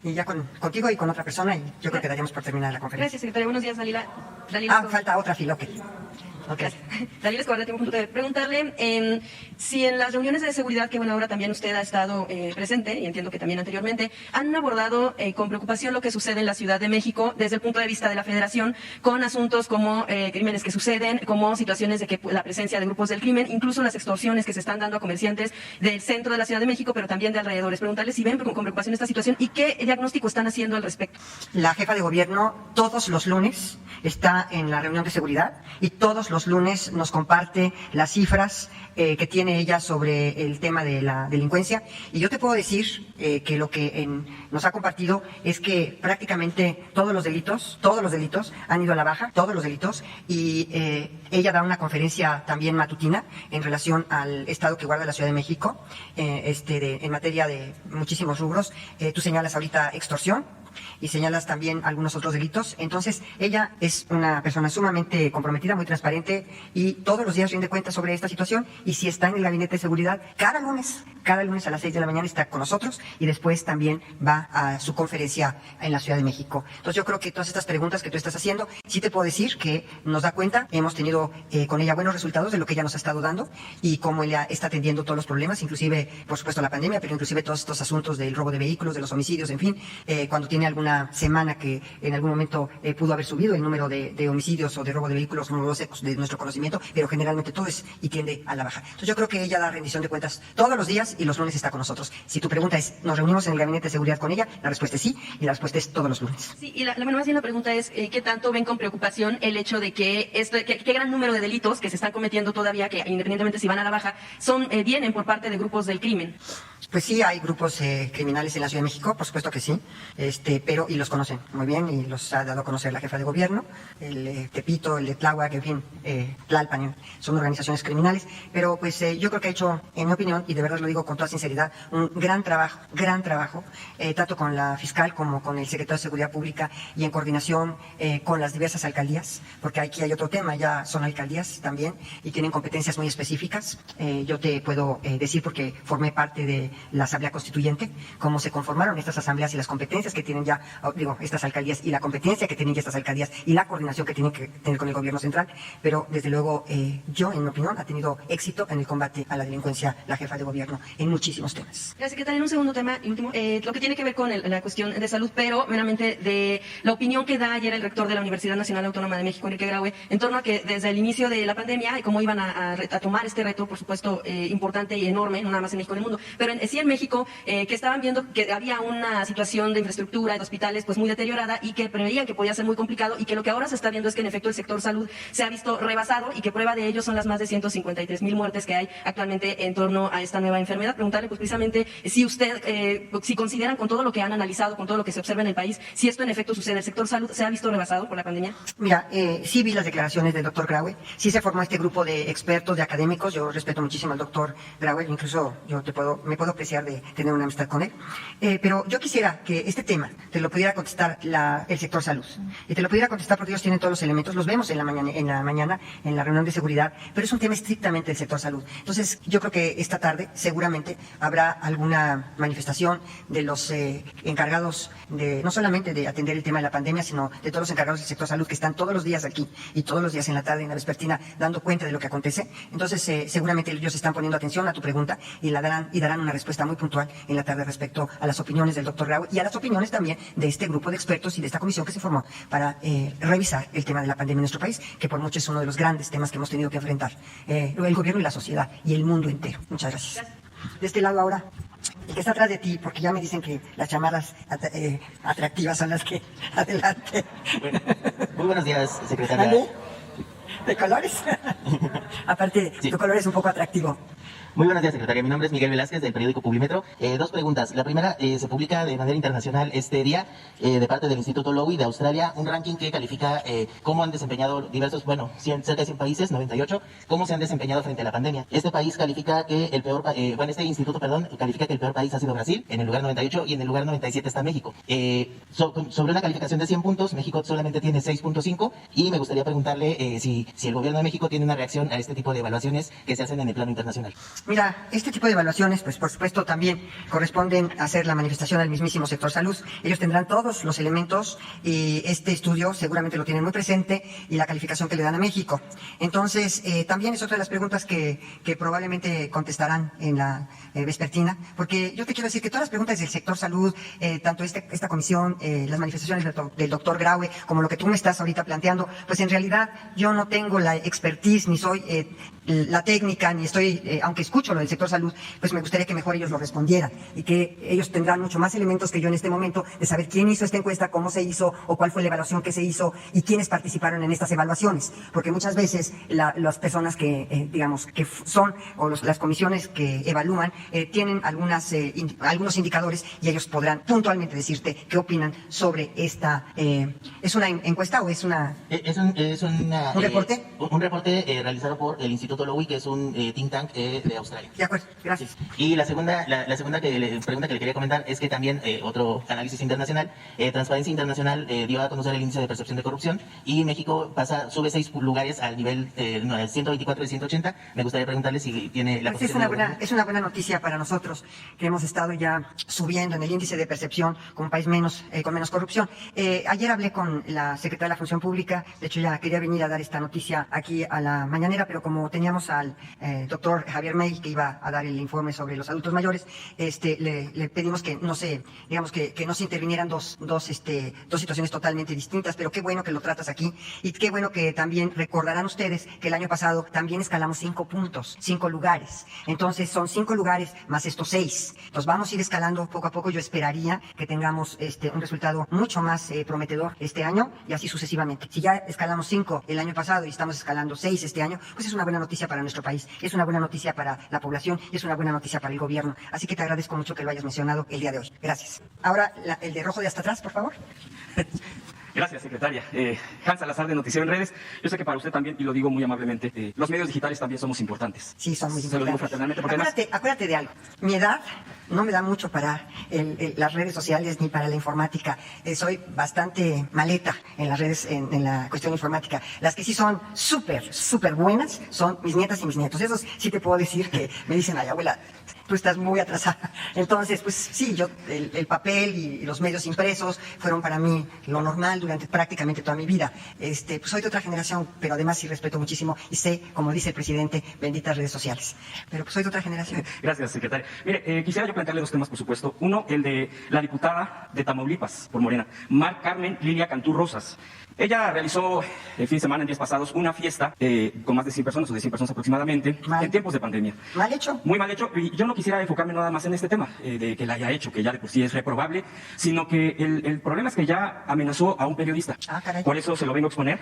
y ya contigo y con otra persona, y yo creo que daríamos por terminar la conferencia. Gracias, secretaria. Buenos días, Dalila. Falta otra fila, ok. Dalila Escobar, tengo un punto de preguntarle si en las reuniones de seguridad, que bueno, ahora también usted ha estado presente, y entiendo que también anteriormente, han abordado con preocupación lo que sucede en la Ciudad de México desde el punto de vista de la Federación, con asuntos como crímenes que suceden, como situaciones de que la presencia de grupos del crimen, incluso las extorsiones que se están dando a comerciantes del centro de la Ciudad de México, pero también de alrededores. Preguntarle si ven con preocupación esta situación y qué diagnóstico están haciendo al respecto. La jefa de gobierno todos los lunes está en la reunión de seguridad y todos los lunes nos comparte las cifras que tiene ella sobre el tema de la delincuencia, y yo te puedo decir que lo que nos ha compartido es que prácticamente todos los delitos han ido a la baja, todos los delitos, y ella da una conferencia también matutina en relación al estado que guarda la Ciudad de México en materia de muchísimos rubros. Tú señalas ahorita extorsión, y señalas también algunos otros delitos. Entonces, ella es una persona sumamente comprometida, muy transparente, y todos los días rinde cuentas sobre esta situación, y si está en el gabinete de seguridad, cada lunes a las 6 de la mañana está con nosotros, y después también va a su conferencia en la Ciudad de México. Entonces, yo creo que todas estas preguntas que tú estás haciendo, sí te puedo decir que nos da cuenta, hemos tenido con ella buenos resultados de lo que ella nos ha estado dando, y cómo ella está atendiendo todos los problemas, inclusive, por supuesto, la pandemia, pero inclusive todos estos asuntos del robo de vehículos, de los homicidios, en fin, cuando tiene alguna semana que en algún momento pudo haber subido el número de homicidios o de robo de vehículos, no sé, de nuestro conocimiento, pero generalmente todo es y tiende a la baja. Entonces yo creo que ella da rendición de cuentas todos los días y los lunes está con nosotros. Si tu pregunta es, ¿nos reunimos en el gabinete de seguridad con ella? La respuesta es sí, y la respuesta es todos los lunes. Sí, y más bien la pregunta es, ¿qué tanto ven con preocupación el hecho de que qué gran número de delitos que se están cometiendo todavía, que independientemente si van a la baja, vienen por parte de grupos del crimen? Pues sí, hay grupos criminales en la Ciudad de México, por supuesto que sí, pero y los conocen muy bien, y los ha dado a conocer la jefa de gobierno, el Tepito, el de Tláhuac, en fin, Tlalpan, son organizaciones criminales, pero pues yo creo que ha hecho, en mi opinión, y de verdad lo digo con toda sinceridad, un gran trabajo, tanto con la fiscal como con el secretario de Seguridad Pública, y en coordinación con las diversas alcaldías, porque aquí hay otro tema, ya son alcaldías también, y tienen competencias muy específicas. Yo te puedo decir, porque formé parte de la Asamblea Constituyente, cómo se conformaron estas asambleas y las competencias que tienen ya, estas alcaldías, y la competencia que tienen ya estas alcaldías, y la coordinación que tienen que tener con el gobierno central, pero desde luego yo, en mi opinión, ha tenido éxito en el combate a la delincuencia la jefa de gobierno en muchísimos temas. Gracias, secretaria. En un segundo tema y último, lo que tiene que ver con la cuestión de salud, pero meramente de la opinión que da ayer el rector de la Universidad Nacional Autónoma de México, Enrique Graue, en torno a que desde el inicio de la pandemia y cómo iban a tomar este reto, por supuesto, importante y enorme, no nada más en México, en el mundo, pero sí en México, que estaban viendo que había una situación de infraestructura, de hospitales, pues muy deteriorada, y que preveían que podía ser muy complicado, y que lo que ahora se está viendo es que en efecto el sector salud se ha visto rebasado, y que prueba de ello son las más de 153,000 muertes que hay actualmente en torno a esta nueva enfermedad. Preguntarle pues precisamente si si consideran, con todo lo que han analizado, con todo lo que se observa en el país, si esto en efecto sucede, el sector salud se ha visto rebasado por la pandemia. Mira, sí vi las declaraciones del doctor Graue, sí se formó este grupo de expertos, de académicos, yo respeto muchísimo al doctor Graue, incluso yo me puedo apreciar de tener una amistad con él, pero yo quisiera que este tema te lo pudiera contestar el sector salud, y te lo pudiera contestar porque ellos tienen todos los elementos, los vemos en la mañana en la reunión de seguridad, pero es un tema estrictamente del sector salud. Entonces yo creo que esta tarde seguramente habrá alguna manifestación de los encargados no solamente de atender el tema de la pandemia, sino de todos los encargados del sector salud que están todos los días aquí y todos los días en la tarde, en la vespertina, dando cuenta de lo que acontece. Entonces seguramente ellos están poniendo atención a tu pregunta y darán una respuesta muy puntual en la tarde respecto a las opiniones del doctor Graue y a las opiniones también de este grupo de expertos y de esta comisión que se formó para revisar el tema de la pandemia en nuestro país, que por mucho es uno de los grandes temas que hemos tenido que enfrentar el gobierno y la sociedad y el mundo entero. Muchas gracias. De este lado ahora, el que está atrás de ti, porque ya me dicen que las chamarras atractivas son las que... Adelante. Bueno, muy buenos días, secretaria. ¿Vale? ¿De colores? Aparte, sí. Tu color es un poco atractivo. Muy buenos días, secretaria. Mi nombre es Miguel Velázquez, del periódico Publimetro. Dos preguntas. La primera, se publica de manera internacional este día, de parte del Instituto Lowy de Australia, un ranking que califica cómo han desempeñado diversos, cerca de 100 países, 98, cómo se han desempeñado frente a la pandemia. Este país califica que este instituto, califica que el peor país ha sido Brasil, en el lugar 98, y en el lugar 97 está México. Sobre una calificación de 100 puntos, México solamente tiene 6.5, y me gustaría preguntarle si el gobierno de México tiene una reacción a este tipo de evaluaciones que se hacen en el plano internacional. Mira, este tipo de evaluaciones, pues por supuesto también corresponden a hacer la manifestación al mismísimo sector salud. Ellos tendrán todos los elementos y este estudio seguramente lo tienen muy presente y la calificación que le dan a México. Entonces, también es otra de las preguntas que probablemente contestarán en la vespertina, porque yo te quiero decir que todas las preguntas del sector salud, tanto esta comisión, las manifestaciones del doctor Graue, como lo que tú me estás ahorita planteando, pues en realidad yo no tengo la expertise, ni soy la técnica, ni estoy, aunque escucho lo del sector salud, pues me gustaría que mejor ellos lo respondieran y que ellos tendrán mucho más elementos que yo en este momento de saber quién hizo esta encuesta, cómo se hizo o cuál fue la evaluación que se hizo y quiénes participaron en estas evaluaciones, porque muchas veces las personas que digamos que son o las comisiones que evalúan tienen algunos indicadores y ellos podrán puntualmente decirte qué opinan sobre esta. ¿Es una encuesta o es una? Es un reporte. Un reporte realizado por el Instituto Instituto Lowy, que es un think tank de Australia. De acuerdo, gracias. Y la segunda pregunta que le quería comentar es que también otro análisis internacional, Transparencia Internacional dio a conocer el índice de percepción de corrupción y México sube 6 lugares al nivel 124 de 180. Me gustaría preguntarle si tiene la Pues es una buena noticia para nosotros que hemos estado ya subiendo en el índice de percepción como país con menos corrupción. Ayer hablé con la secretaria de la Función Pública, de hecho ya quería venir a dar esta noticia aquí a la mañanera, pero como teníamos al doctor Javier May que iba a dar el informe sobre los adultos mayores, le pedimos que no se intervinieran dos situaciones totalmente distintas, pero qué bueno que lo tratas aquí y qué bueno que también recordarán ustedes que el año pasado también escalamos 5 puntos, 5 lugares. Entonces son 5 lugares más estos 6. Los vamos a ir escalando poco a poco. Yo esperaría que tengamos un resultado mucho más prometedor este año y así sucesivamente. Si ya escalamos 5 el año pasado y estamos escalando 6 este año, pues es una buena noticia para nuestro país, es una buena noticia para la población y es una buena noticia para el gobierno. Así que te agradezco mucho que lo hayas mencionado el día de hoy. Gracias. Ahora el de rojo de hasta atrás, por favor. Gracias, secretaria. Hans Salazar, de Noticiero en Redes. Yo sé que para usted también, y lo digo muy amablemente, los medios digitales también somos importantes. Sí, son muy Se lo digo importantes. fraternalmente porque Acuérdate de algo. Mi edad no me da mucho para las redes sociales ni para la informática. Soy bastante maleta en las redes, en la cuestión informática. Las que sí son súper buenas son mis nietas y mis nietos. Esos sí te puedo decir que me dicen, ay, abuela, tú estás muy atrasada. Entonces, pues sí, el papel y los medios impresos fueron para mí lo normal durante prácticamente toda mi vida. Pues soy de otra generación, pero además sí respeto muchísimo y sé, como dice el presidente, benditas redes sociales. Pero pues soy de otra generación. Gracias, secretaria. Mire, quisiera yo plantearle 2 temas, por supuesto. Uno, el de la diputada de Tamaulipas, por Morena, Mar Carmen Lilia Cantú Rosas. Ella realizó el fin de semana, en días pasados, una fiesta con más de 100 personas, o de 100 personas aproximadamente, en tiempos de pandemia. Mal hecho. Muy mal hecho. Y yo no quisiera enfocarme nada más en este tema, de que la haya hecho, que ya de por sí es reprobable, sino que el problema es que ya amenazó a un periodista. Ah, caray. Por eso se lo vengo a exponer.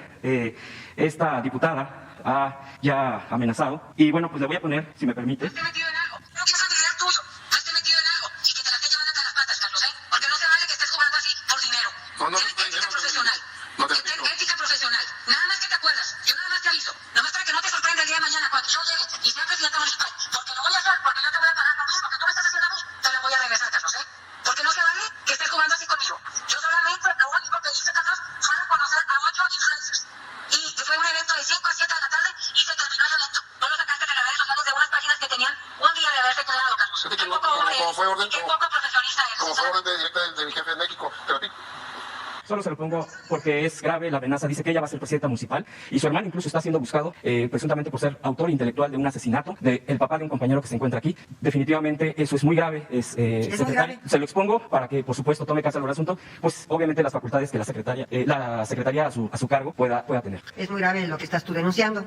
Esta diputada ha ya amenazado. Y bueno, pues le voy a poner, si me permite. No esté metido en algo. No quiero familiar tuyo. No esté metido en algo. Y que te la esté llevando hasta las patas, Carlos, ¿eh? Porque no se vale que estés jugando así por dinero. Tienes ética profesional. Ética profesional. Nada más que te acuerdas. Yo nada más te aviso. Nada más para que no te sorprenda el día de mañana cuando yo llegue y sea presidente municipal. Porque lo voy a hacer, porque yo te voy a pagar lo mismo que tú me estás haciendo a mí. Te lo voy a regresar, Carlos, ¿eh? Porque no se vale que estés jugando así conmigo. Yo solamente lo único que hice, Carlos, fue conocer a 8 influencers. Y fue un evento de 5 a 7 de la tarde y se terminó el evento. No lo sacaste de las redes sociales de unas páginas que tenían un día de haberse creado, Carlos. Como fue orden, qué poco profesionista eres. como fue orden directa de mi jefe de México, te repito. Solo se lo pongo porque es grave la amenaza. Dice que ella va a ser presidenta municipal y su hermano incluso está siendo buscado presuntamente por ser autor intelectual de un asesinato del papá de un compañero que se encuentra aquí. Definitivamente eso es muy grave. muy grave. Se lo expongo para que, por supuesto, tome carta al asunto, pues obviamente las facultades que la secretaría a su cargo pueda tener. Es muy grave lo que estás tú denunciando.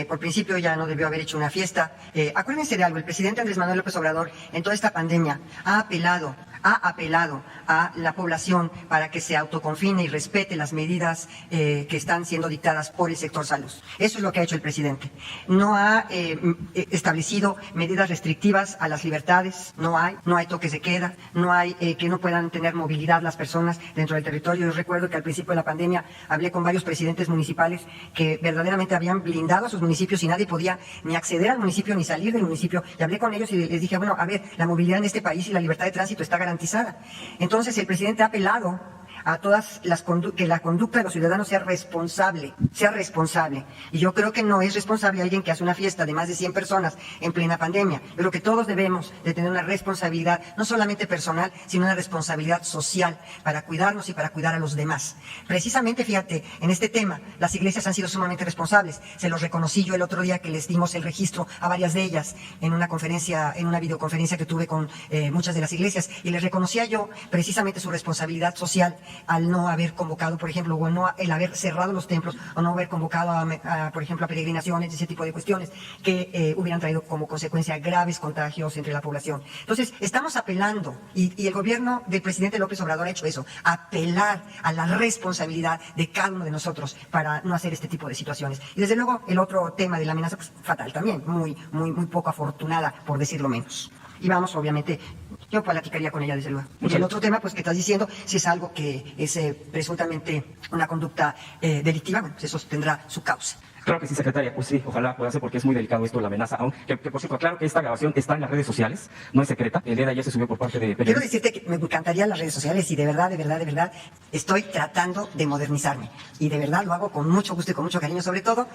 Por principio ya no debió haber hecho una fiesta. Acuérdense de algo, el presidente Andrés Manuel López Obrador en toda esta pandemia ha apelado a la población para que se autoconfine y respete las medidas que están siendo dictadas por el sector salud. Eso es lo que ha hecho el presidente. No ha establecido medidas restrictivas a las libertades, no hay toques de queda, no hay que no puedan tener movilidad las personas dentro del territorio. Yo recuerdo que al principio de la pandemia hablé con varios presidentes municipales que verdaderamente habían blindado a sus municipios y nadie podía ni acceder al municipio ni salir del municipio. Y hablé con ellos y les dije, bueno, a ver, la movilidad en este país y la libertad de tránsito está garantizada. Entonces el presidente ha apelado a todas que la conducta de los ciudadanos sea responsable. Y yo creo que no es responsable alguien que hace una fiesta de más de 100 personas en plena pandemia. Yo creo que todos debemos de tener una responsabilidad, no solamente personal, sino una responsabilidad social para cuidarnos y para cuidar a los demás. Precisamente, fíjate, en este tema, las iglesias han sido sumamente responsables. Se los reconocí yo el otro día que les dimos el registro a varias de ellas en una videoconferencia que tuve con muchas de las iglesias, y les reconocía yo precisamente su responsabilidad social al no haber convocado, por ejemplo, o no el haber cerrado los templos, o no haber convocado por ejemplo, a peregrinaciones, ese tipo de cuestiones que hubieran traído como consecuencia graves contagios entre la población. Entonces, estamos apelando, y el gobierno del presidente López Obrador ha hecho eso, apelar a la responsabilidad de cada uno de nosotros para no hacer este tipo de situaciones. Y desde luego, el otro tema de la amenaza, pues fatal también, muy poco afortunada, por decirlo menos. Y vamos, obviamente, yo platicaría con ella, desde luego. Y el otro tema, pues, que estás diciendo, si es algo que es presuntamente una conducta delictiva, bueno, pues eso tendrá su causa. Claro que sí, secretaria, pues sí, ojalá pueda ser porque es muy delicado esto, la amenaza, aunque por cierto, claro que esta grabación está en las redes sociales, no es secreta, el día de ayer se subió por parte de Quiero periodistas. decirte que me encantaría las redes sociales y de verdad, estoy tratando de modernizarme. Y de verdad lo hago con mucho gusto y con mucho cariño, sobre todo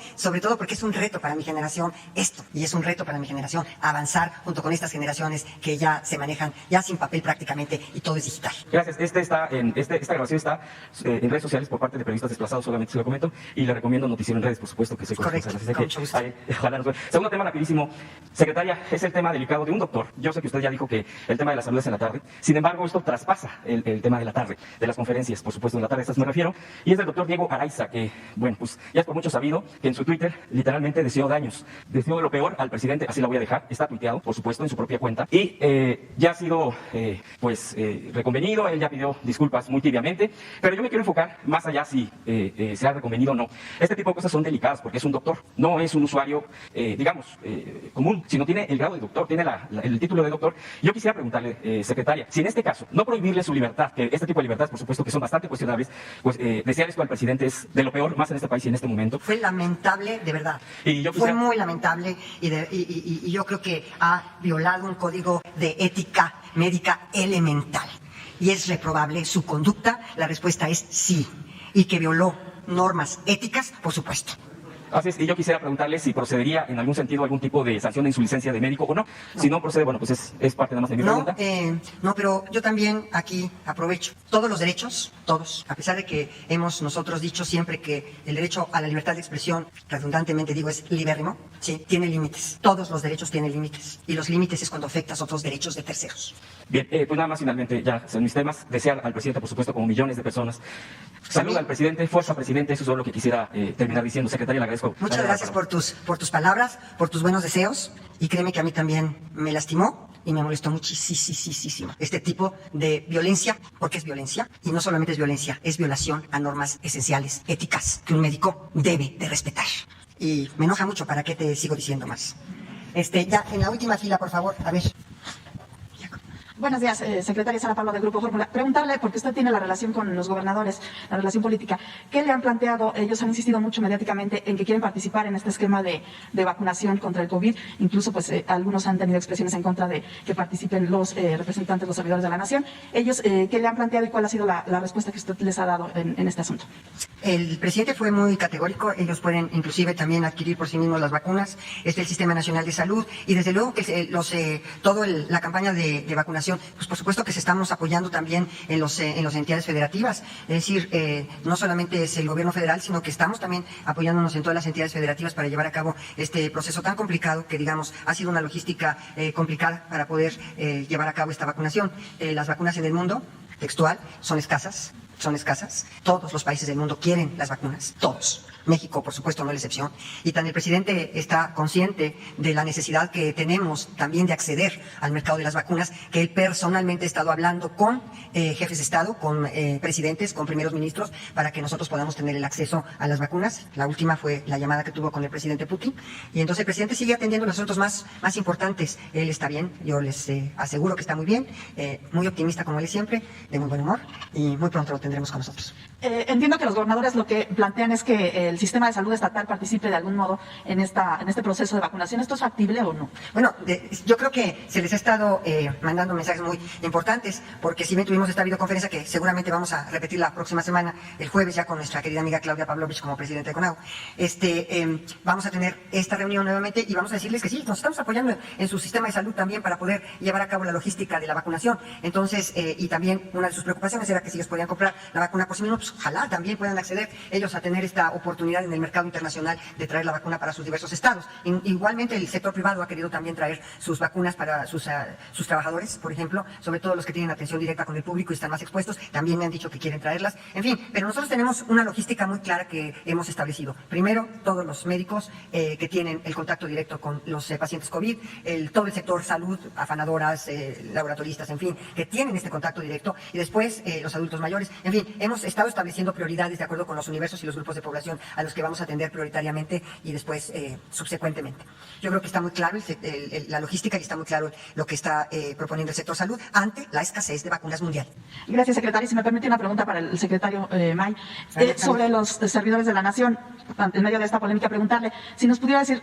porque es un reto para mi generación esto, y es un reto para mi generación avanzar junto con estas generaciones que ya se manejan ya sin papel prácticamente y todo es digital. Gracias, esta grabación está en redes sociales por parte de periodistas desplazados, solamente se lo comento, y le recomiendo Noticiero en Redes, por supuesto que soy corresponsal. Así que, ojalá nos vea. Segundo tema rapidísimo, secretaria, es el tema delicado de un doctor. Yo sé que usted ya dijo que el tema de la salud es en la tarde, sin embargo esto traspasa el tema de la tarde, de las conferencias, por supuesto en la tarde, a estas me refiero, y es del doctor Diego Araiza, que, bueno, pues ya es por mucho sabido que en su Twitter literalmente deseó daños, deseó lo peor al presidente, así la voy a dejar, está tuiteado, por supuesto, en su propia cuenta, y ya ha sido, reconvenido, él ya pidió disculpas muy tibiamente, pero yo me quiero enfocar más allá si se ha reconvenido o no. Este tipo de cosas son delicadas porque es un doctor, no es un usuario, común, sino tiene el grado de doctor, tiene el título de doctor. Yo quisiera preguntarle, secretaria, si en este caso, no prohibirle su libertad, que este tipo de libertades, por supuesto, que son bastante cuestionables, pues desear esto al presidente es de lo peor, más en este país y en este momento. Fue lamentable, de verdad. Y yo Fue muy lamentable y yo creo que ha violado un código de ética médica elemental. Y es reprobable su conducta, la respuesta es sí. Y que violó normas éticas, por supuesto. Así es, y yo quisiera preguntarle si procedería en algún sentido algún tipo de sanción en su licencia de médico o no. Si no procede, bueno, pues es parte nada más de mi pregunta. No, pero yo también aquí aprovecho. Todos los derechos, todos, a pesar de que hemos nosotros dicho siempre que el derecho a la libertad de expresión, redundantemente digo, es libérrimo, sí, tiene límites. Todos los derechos tienen límites. Y los límites es cuando afectas otros derechos de terceros. Bien, pues nada más finalmente, ya son mis temas. Desear al presidente, por supuesto, como millones de personas. Salud al presidente, fuerza presidente, eso es lo que quisiera terminar diciendo. Secretaria, le agradezco. Muchas gracias por tus palabras, por tus buenos deseos, y créeme que a mí también me lastimó y me molestó muchísimo este tipo de violencia, porque es violencia, y no solamente es violencia, es violación a normas esenciales, éticas, que un médico debe de respetar. Y me enoja mucho, ¿para qué te sigo diciendo más? Ya en la última fila, por favor, a ver. Buenos días, secretaria Sara Pablo del Grupo Fórmula. Preguntarle, porque usted tiene la relación con los gobernadores, la relación política, ¿qué le han planteado? Ellos han insistido mucho mediáticamente en que quieren participar en este esquema de vacunación contra el COVID. Incluso, pues, algunos han tenido expresiones en contra de que participen los representantes, los servidores de la nación. Ellos, ¿qué le han planteado y cuál ha sido la respuesta que usted les ha dado en este asunto? El presidente fue muy categórico. Ellos pueden inclusive también adquirir por sí mismos las vacunas. Es el Sistema Nacional de Salud y desde luego que la campaña de vacunación, pues por supuesto que se estamos apoyando también en las entidades federativas. Es decir, no solamente es el gobierno federal, sino que estamos también apoyándonos en todas las entidades federativas para llevar a cabo este proceso tan complicado que, digamos, ha sido una logística complicada para poder llevar a cabo esta vacunación. Las vacunas en el mundo, textual, son escasas. Todos los países del mundo quieren las vacunas, todos. México, por supuesto, no es la excepción. Y también el presidente está consciente de la necesidad que tenemos también de acceder al mercado de las vacunas, que él personalmente ha estado hablando con jefes de Estado, con presidentes, con primeros ministros, para que nosotros podamos tener el acceso a las vacunas. La última fue la llamada que tuvo con el presidente Putin. Y entonces el presidente sigue atendiendo los asuntos más importantes. Él está bien, yo les aseguro que está muy bien, muy optimista como él es siempre, de muy buen humor, y muy pronto lo tendremos con nosotros. Entiendo que los gobernadores lo que plantean es que el sistema de salud estatal participe de algún modo en este proceso de vacunación. ¿Esto es factible o no? Bueno, yo creo que se les ha estado mandando mensajes muy importantes, porque si bien tuvimos esta videoconferencia que seguramente vamos a repetir la próxima semana, el jueves ya con nuestra querida amiga Claudia Pavlovich como presidenta de CONAGO, vamos a tener esta reunión nuevamente y vamos a decirles que sí, nos estamos apoyando en su sistema de salud también para poder llevar a cabo la logística de la vacunación. Entonces, y también una de sus preocupaciones era que si ellos podían comprar la vacuna por sí mismos, pues, ojalá también puedan acceder ellos a tener esta oportunidad en el mercado internacional de traer la vacuna para sus diversos estados. Igualmente el sector privado ha querido también traer sus vacunas para sus trabajadores, por ejemplo, sobre todo los que tienen atención directa con el público y están más expuestos, también me han dicho que quieren traerlas. En fin, pero nosotros tenemos una logística muy clara que hemos establecido. Primero, todos los médicos que tienen el contacto directo con los pacientes COVID, todo el sector salud, afanadoras, laboratoristas, en fin, que tienen este contacto directo, y después los adultos mayores. En fin, hemos estado estableciendo estableciendo prioridades de acuerdo con los universos y los grupos de población a los que vamos a atender prioritariamente y después subsecuentemente. Yo creo que está muy claro la logística y está muy claro lo que está proponiendo el sector salud ante la escasez de vacunas mundial. Gracias, secretaria. Si me permite una pregunta para el secretario May, sobre los servidores de la Nación. En medio de esta polémica, preguntarle si nos pudiera decir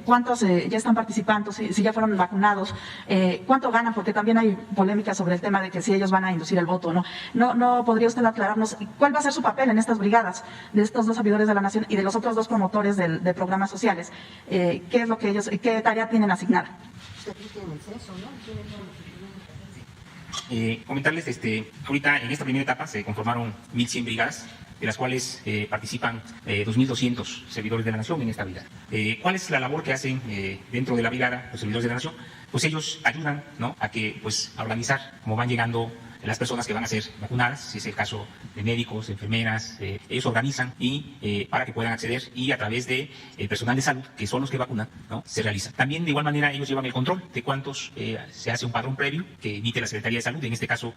cuántos ya están participando, si ya fueron vacunados, cuánto ganan, porque también hay polémica sobre el tema de que si ellos van a inducir el voto o no. ¿No podría usted aclararnos cuál va a ser su papel en estas brigadas de estos dos servidores de la Nación y de los otros dos promotores de programas sociales? ¿Qué es lo que ellos, qué tarea tienen asignada? Comentarles, ahorita en esta primera etapa se conformaron 1.100 brigadas, de las cuales participan 2.200 servidores de la Nación en esta brigada. ¿Cuál es la labor que hacen dentro de la brigada los servidores de la Nación? Pues ellos ayudan, ¿no?, a que, pues, a organizar cómo van llegando las personas que van a ser vacunadas, si es el caso de médicos, enfermeras, ellos organizan y para que puedan acceder, y a través de personal de salud, que son los que vacunan, ¿no?, se realiza. También de igual manera ellos llevan el control de cuántos, se hace un padrón previo que emite la Secretaría de Salud, en este caso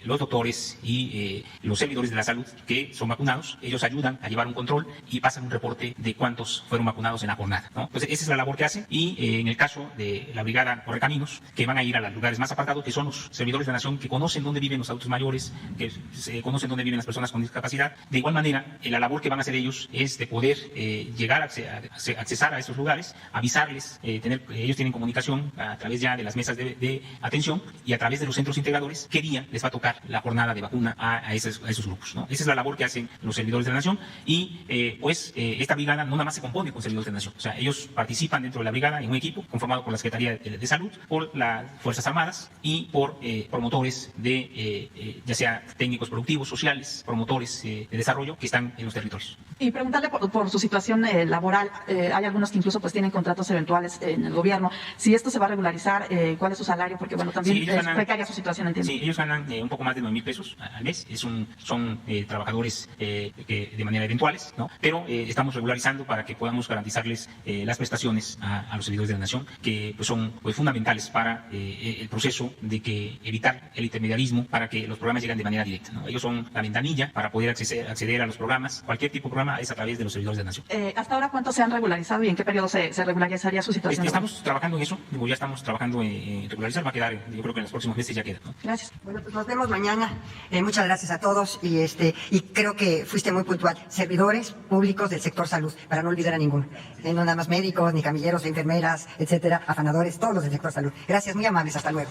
los doctores y los servidores de la salud que son vacunados, ellos ayudan a llevar un control y pasan un reporte de cuántos fueron vacunados en la jornada, ¿no? Entonces esa es la labor que hacen, y en el caso de la brigada Correcaminos, que van a ir a los lugares más apartados, que son los servidores de la Nación que conocen dónde viven los adultos mayores, que conocen dónde viven las personas con discapacidad. De igual manera, la labor que van a hacer ellos es de poder llegar a accesar a esos lugares, avisarles, ellos tienen comunicación a través ya de las mesas de atención y a través de los centros integradores qué día les va a tocar la jornada de vacuna a esos grupos, ¿no? Esa es la labor que hacen los servidores de la Nación, y esta brigada no nada más se compone con servidores de la Nación, o sea, ellos participan dentro de la brigada en un equipo conformado por la Secretaría de Salud, por las Fuerzas Armadas y por promotores de ya sea técnicos productivos, sociales, promotores de desarrollo que están en los territorios. Y preguntarle por su situación laboral. Hay algunos que incluso pues tienen contratos eventuales en el gobierno. Si esto se va a regularizar, ¿cuál es su salario? Porque bueno, también es precaria su situación, entiendo. Sí, ellos ganan un poco más de 9,000 pesos al mes. Son trabajadores de manera eventuales, ¿no? Pero estamos regularizando para que podamos garantizarles las prestaciones a los servidores de la Nación, que pues son fundamentales para el proceso de que evitar el intermediarismo, para que los programas lleguen de manera directa, ¿no? Ellos son la ventanilla para poder acceder a los programas. Cualquier tipo de programa es a través de los servidores de la Nación. ¿Hasta ahora cuántos se han regularizado y en qué periodo se regularizaría su situación? Estamos trabajando en eso, ya estamos trabajando en regularizar, va a quedar, yo creo que en los próximos meses ya queda, ¿no? Gracias. Bueno, pues nos vemos mañana. Muchas gracias a todos y creo que fuiste muy puntual. Servidores públicos del sector salud, para no olvidar a ninguno. No nada más médicos, ni camilleros, enfermeras, etcétera, afanadores, todos los del sector salud. Gracias, muy amables, hasta luego.